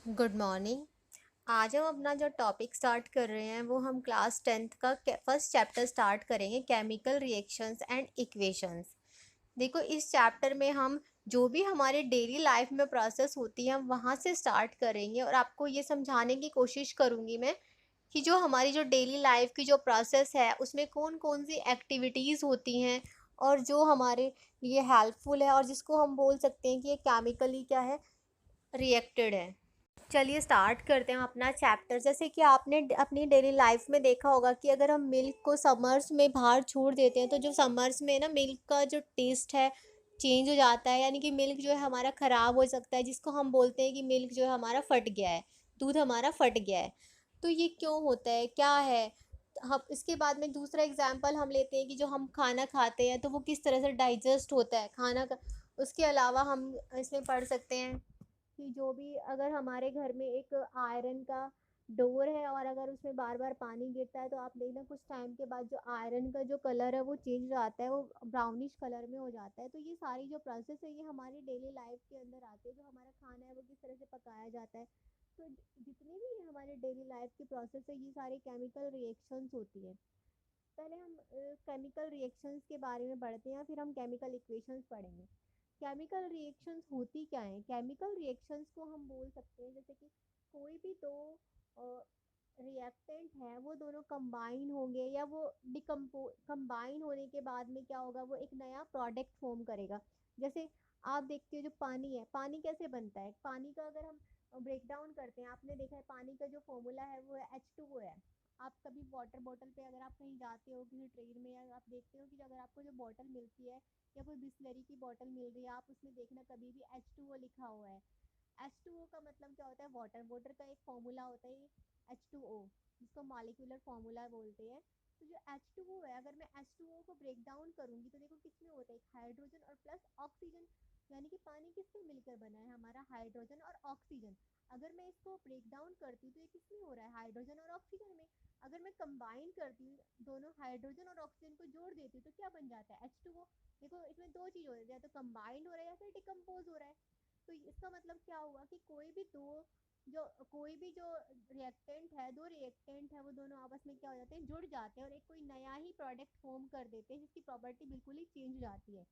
Good morning. आज हम अपना जो टॉपिक स्टार्ट कर रहे हैं वो हम क्लास 10th का फर्स्ट चैप्टर स्टार्ट करेंगे, केमिकल रिएक्शंस एंड इक्वेशंस। देखो, इस चैप्टर में हम जो भी हमारे डेली लाइफ में प्रोसेस होती है हम वहाँ से स्टार्ट करेंगे और आपको ये समझाने की कोशिश करूँगी मैं कि जो हमारी जो डेली लाइफ की जो प्रोसेस है उसमें कौन कौन सी एक्टिविटीज़ होती हैं और जो हमारे लिए हेल्पफुल है और जिसको हम बोल सकते हैं कि ये केमिकली क्या है, रिएक्टेड है। चलिए स्टार्ट करते हैं अपना चैप्टर। जैसे कि आपने अपनी डेली लाइफ में देखा होगा कि अगर हम मिल्क को समर्स में बाहर छोड़ देते हैं तो जो समर्स में ना मिल्क का जो टेस्ट है चेंज हो जाता है, यानी कि मिल्क जो है हमारा ख़राब हो सकता है, जिसको हम बोलते हैं कि मिल्क जो है हमारा फट गया है, दूध हमारा फट गया है। तो ये क्यों होता है, क्या है? हम इसके बाद में दूसरा एग्जाम्पल हम लेते हैं कि जो हम खाना खाते हैं तो वो किस तरह से डाइजेस्ट होता है खाना का। उसके अलावा हम इसमें पढ़ सकते हैं कि जो भी अगर हमारे घर में एक आयरन का डोर है और अगर उसमें बार बार पानी गिरता है तो आप देखना कुछ टाइम के बाद जो आयरन का जो कलर है वो चेंज हो जाता है, वो ब्राउनिश कलर में हो जाता है। तो ये सारी जो प्रोसेस है ये हमारी डेली लाइफ के अंदर आती है। जो हमारा खाना है वो किस तरह से पकाया जाता है, तो जितनी भी हमारे डेली लाइफ की प्रोसेस है ये सारी केमिकल रिएक्शंस होती है। पहले हम केमिकल रिएक्शंस के बारे में पढ़ते हैं, फिर हम केमिकल इक्वेशंस पढ़ेंगे। केमिकल रिएक्शंस होती क्या है? केमिकल रिएक्शंस को हम बोल सकते हैं जैसे कि कोई भी दो रिएक्टेंट हैं वो दोनों कंबाइन होंगे या वो डिकम्पो कंबाइन होने के बाद में क्या होगा, वो एक नया प्रोडक्ट फॉर्म करेगा। जैसे आप देखते हो जो पानी है, पानी कैसे बनता है? पानी का अगर हम ब्रेक डाउन करते हैं, आपने देखा है पानी का जो फॉर्मूला है वो है H2O है। आप कभी वाटर बॉटल पे अगर आप कहीं जाते हो किसी ट्रेन में, या आप देखते हो कि अगर आपको जो बॉटल मिलती है या कोई बिस्लरी की बॉटल मिल रही है, आप उसमें देखना कभी भी H2O लिखा हुआ है। H2O का मतलब क्या होता है? वाटर। वाटर का एक फॉर्मूला होता है H2O, जिसको मॉलिक्यूलर फॉर्मूला बोलते हैं। तो जो H2O है, अगर मैं H2O को ब्रेक डाउन करूंगी तो देखो किसमें होता है, एक हाइड्रोजन और प्लस ऑक्सीजन। यानी कि पानी किससे मिलकर बना है? हमारा हाइड्रोजन और ऑक्सीजन। अगर मैं इसको ब्रेक डाउन करती हूँ तो ये किसमें हो रहा है? हाइड्रोजन और ऑक्सीजन में। अगर मैं कंबाइन करती हूँ दोनों हाइड्रोजन और ऑक्सीजन को जोड़ देती हूँ तो क्या बन जाता है? H2O। देखो इसमें दो चीज हो रही है, या तो कंबाइंड हो रहा है या फिर डिकम्पोज हो रहा है। तो इसका मतलब क्या हुआ कि कोई भी जो रिएक्टेंट है, दो रिएक्टेंट है, वो दोनों आपस में क्या हो जाते हैं, जुड़ जाते हैं और एक कोई नया ही प्रोडक्ट फॉर्म कर देते हैं जिसकी प्रॉपर्टी बिल्कुल ही चेंज हो जाती है।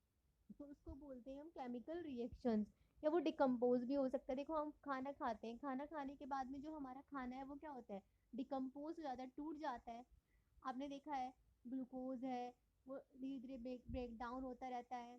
तो उसको बोलते हैं हम केमिकल रिएक्शंस। या वो डिकम्पोज भी हो सकता है। देखो हम खाना खाते हैं, खाना खाने के बाद में जो हमारा खाना है वो क्या होता है, डिकम्पोज हो जाता है, टूट जाता है। आपने देखा है ग्लूकोज है वो धीरे धीरे ब्रेक डाउन होता रहता है।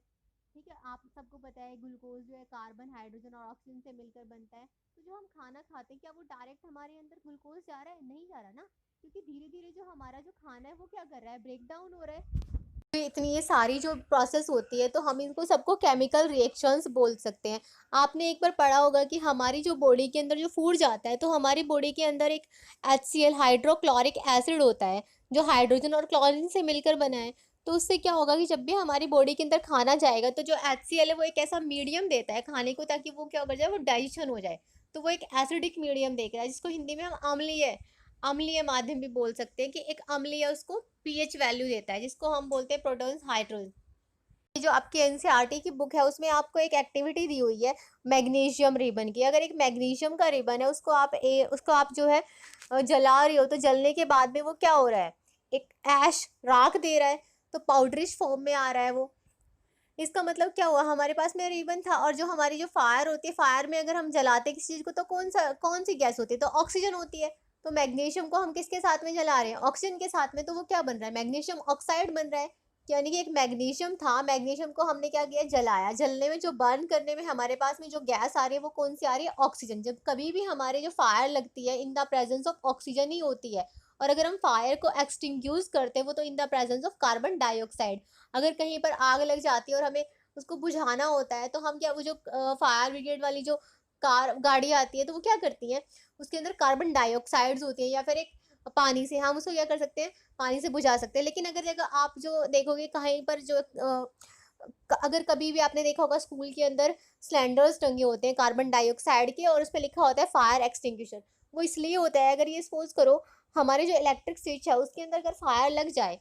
ठीक है, आप सबको पता है ग्लूकोज जो है कार्बन हाइड्रोजन और ऑक्सीजन से मिलकर बनता है। तो जो हम खाना खाते हैं क्या वो डायरेक्ट हमारे अंदर ग्लूकोज जा रहा है? नहीं जा रहा ना, क्योंकि धीरे धीरे जो हमारा जो खाना है वो क्या कर रहा है, ब्रेक डाउन हो रहा है। तो इतनी ये सारी जो प्रोसेस होती है तो हम इनको सबको केमिकल रिएक्शंस बोल सकते हैं। आपने एक बार पढ़ा होगा कि हमारी जो बॉडी के अंदर जो फूड जाता है तो हमारी बॉडी के अंदर एक HCl हाइड्रोक्लोरिक एसिड होता है जो हाइड्रोजन और क्लोरीन से मिलकर बना है। तो उससे क्या होगा कि जब भी हमारी बॉडी के अंदर खाना जाएगा तो जो HCl है वो एक ऐसा मीडियम देता है खाने को, ताकि वो क्या हो जाए, वो डाइजेशन हो जाए। तो वो एक एसिडिक मीडियम देख रहा है जिसको हिंदी में हम अम्लीय अम्लीय माध्यम भी बोल सकते हैं कि एक अम्लीय उसको पीएच वैल्यू देता है, जिसको हम बोलते हैं प्रोटॉन्स हाइड्रोजन। जो आपकी एनसीईआरटी की बुक है उसमें आपको एक एक्टिविटी दी हुई है मैग्नीशियम रिबन की। अगर एक मैग्नीशियम का रिबन है उसको आप जो है जला रही हो, तो जलने के बाद में वो क्या हो रहा है, एक ऐश राख दे रहा है, तो पाउडरिश फॉर्म में आ रहा है वो। इसका मतलब क्या हुआ, हमारे पास में रिबन था और जो हमारी जो फायर होती है, फायर में अगर हम जलाते हैं किसी चीज़ को तो कौन सी गैस होती है, तो ऑक्सीजन होती है। तो मैग्नीशियम को हम किसके साथ में जला रहे हैं, ऑक्सीजन के साथ में, तो वो क्या बन रहा है, मैग्नीशियम ऑक्साइड बन रहा है। यानी कि एक मैग्नीशियम था, मैग्नीशियम को हमने क्या किया, जलाया। जलने में जो बर्न करने में हमारे पास में जो गैस आ रही है वो कौन सी आ रही है, ऑक्सीजन। जब कभी भी हमारे जो फायर लगती है in the presence of oxygen ही होती है। और अगर हम फायर को एक्सटिंग्यूज करते हैं वो तो इन the presence of carbon dioxide. अगर कहीं पर आग लग जाती है और हमें उसको बुझाना होता है तो हम क्या, वो जो फायर ब्रिगेड वाली जो कार गाड़ी आती है तो वो क्या करती हैं, उसके अंदर कार्बन डाइऑक्साइड्स होती है, या फिर एक पानी से हम उसको क्या कर सकते हैं, पानी से बुझा सकते हैं। लेकिन अगर जगह आप जो देखोगे कहीं पर जो अगर कभी भी आपने देखा होगा स्कूल के अंदर सिलेंडर्स टंगे होते हैं कार्बन डाइऑक्साइड के और उस पर लिखा होता है फायर एक्सटिंग्विशर। वो इसलिए होता है, अगर ये सपोज करो हमारे जो इलेक्ट्रिक स्विच है उसके अंदर अगर फायर लग जाए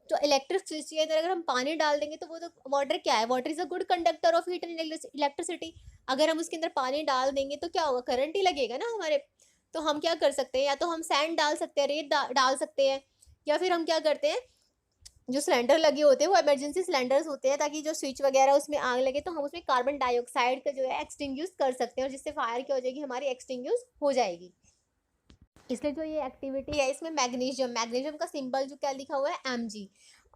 तो इलेक्ट्रिसिटी के अंदर अगर हम पानी डाल देंगे तो वो तो वाटर क्या है, water is a good conductor of heat and electricity. अगर हम उसके अंदर पानी डाल देंगे तो क्या होगा, करंट ही लगेगा ना हमारे। तो हम क्या कर सकते हैं, या तो हम सैंड डाल सकते हैं, रेत डाल सकते हैं, या फिर हम क्या करते हैं, जो सिलेंडर लगे होते हैं वो इमरजेंसी सिलेंडर्स होते हैं, ताकि जो स्विच वगैरह उसमें आग लगे तो हम उसमें कार्बन डाइऑक्साइड का जो है एक्सटिंग्यूश कर सकते हैं, और जिससे फायर क्या हो जाएगी, हमारी एक्सटिंग्यूश हो जाएगी। इसलिए जो ये एक्टिविटी है इसमें मैग्नीशियम का सिंबल जो क्या लिखा हुआ है, Mg,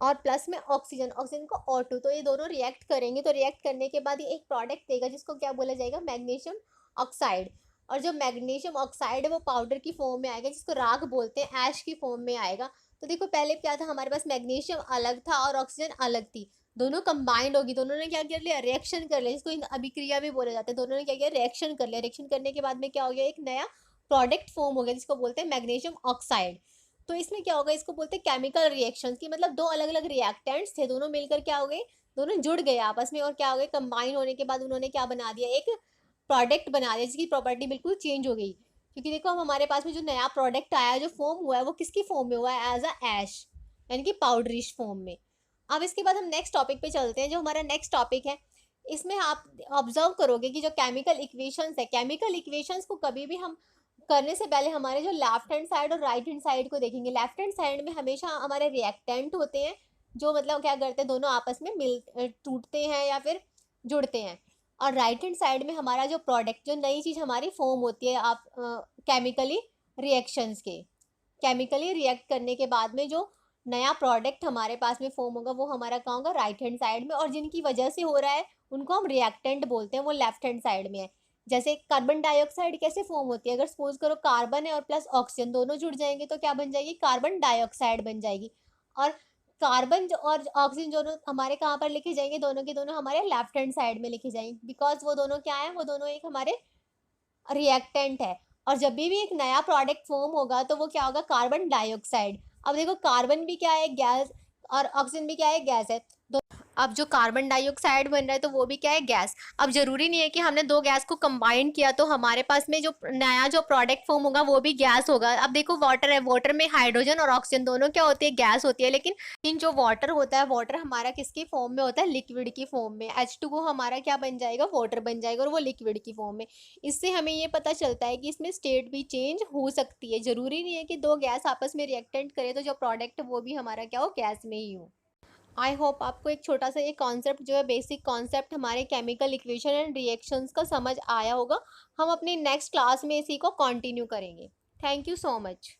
और प्लस में ऑक्सीजन को O2, तो ये दोनों रिएक्ट करेंगे, तो रिएक्ट करने के बाद ये एक प्रोडक्ट देगा जिसको क्या बोला जाएगा, मैग्नीशियम ऑक्साइड। और जो मैग्नीशियम ऑक्साइड है वो पाउडर की फॉर्म में आएगा, जिसको राख बोलते हैं, ऐश की फॉर्म में आएगा। तो देखो पहले क्या था, हमारे पास मैग्नीशियम अलग था और ऑक्सीजन अलग थी, दोनों कंबाइंड होगी, दोनों ने क्या कर लिया, रिएक्शन कर लिया, जिसको अभिक्रिया भी बोला जाता है। दोनों ने क्या किया, रिएक्शन कर लिया, रिएक्शन करने के बाद में क्या हो गया, एक नया प्रोडक्ट फॉर्म हो गया जिसको बोलते हैं मैग्नीशियम ऑक्साइड। तो इसमें क्या होगा, इसको बोलते हैं केमिकल रिएक्शन की, मतलब दो अलग अलग रिएक्टेंट्स थे, दोनों मिलकर क्या हो गए, दोनों जुड़ गए आपस में, और क्या हो गए, कंबाइन होने के बाद उन्होंने क्या बना दिया, एक प्रोडक्ट बना दिया जिसकी प्रॉपर्टी बिल्कुल चेंज हो गई। क्योंकि देखो हम हमारे पास में जो नया प्रोडक्ट आया, जो फॉर्म हुआ है, वो किसकी फॉर्म में हुआ है, एज अ ऐश, यानी कि पाउडरिश फॉर्म में। अब इसके बाद हम नेक्स्ट टॉपिक पे चलते हैं। जो हमारा नेक्स्ट टॉपिक है, इसमें आप ऑब्जर्व करोगे कि जो केमिकल इक्वेशंस है, केमिकल इक्वेशंस को कभी भी हम करने से पहले हमारे जो लेफ्ट हैंड साइड और राइट हैंड साइड को देखेंगे। लेफ्ट हैंड साइड में हमेशा हमारे रिएक्टेंट होते हैं, जो मतलब क्या करते हैं, दोनों आपस में मिल टूटते हैं या फिर जुड़ते हैं। और राइट हैंड साइड में हमारा जो प्रोडक्ट, जो नई चीज़ हमारी फॉर्म होती है, आप केमिकली रिएक्शंस के, केमिकली रिएक्ट करने के बाद में जो नया प्रोडक्ट हमारे पास में फॉर्म होगा, वो हमारा कहाँ होगा, राइट हैंड साइड में, और जिनकी वजह से हो रहा है उनको हम रिएक्टेंट बोलते हैं, वो लेफ्ट हैंड साइड में है। जैसे कार्बन डाइऑक्साइड कैसे फॉर्म होती है, अगर सपोज करो कार्बन है और प्लस ऑक्सीजन दोनों जुड़ जाएंगे तो क्या बन जाएगी, कार्बन डाइऑक्साइड बन जाएगी। और कार्बन और ऑक्सीजन दोनों हमारे कहाँ पर लिखे जाएंगे, दोनों के दोनों हमारे लेफ्ट हैंड साइड में लिखे जाएंगे, बिकॉज वो दोनों क्या है, वो दोनों एक हमारे रिएक्टेंट है। और जब भी एक नया प्रोडक्ट फॉर्म होगा तो वो क्या होगा, कार्बन डाइऑक्साइड। अब देखो कार्बन भी क्या है, गैस, और ऑक्सीजन भी क्या है, गैस है। अब जो कार्बन डाइऑक्साइड बन रहा है तो वो भी क्या है, गैस। अब जरूरी नहीं है कि हमने दो गैस को कंबाइन किया तो हमारे पास में जो नया जो प्रोडक्ट फॉर्म होगा वो भी गैस होगा। अब देखो वाटर है, वाटर में हाइड्रोजन और ऑक्सीजन दोनों क्या होती है, गैस होती है। लेकिन जो वाटर होता है, वाटर हमारा किसकी फॉर्म में होता है, लिक्विड की फॉर्म में। H2O हमारा क्या बन जाएगा, वाटर बन जाएगा, और वो लिक्विड की फॉर्म में। इससे हमें ये पता चलता है कि इसमें स्टेट भी चेंज हो सकती है, जरूरी नहीं है कि दो गैस आपस में रिएक्टेंट करे तो जो प्रोडक्ट वो भी हमारा क्या हो, गैस में ही हो। आई होप आपको एक छोटा सा ये कॉन्सेप्ट जो है, बेसिक कॉन्सेप्ट हमारे केमिकल इक्वेशन एंड रिएक्शंस का समझ आया होगा। हम अपनी नेक्स्ट क्लास में इसी को कंटिन्यू करेंगे। Thank you so much.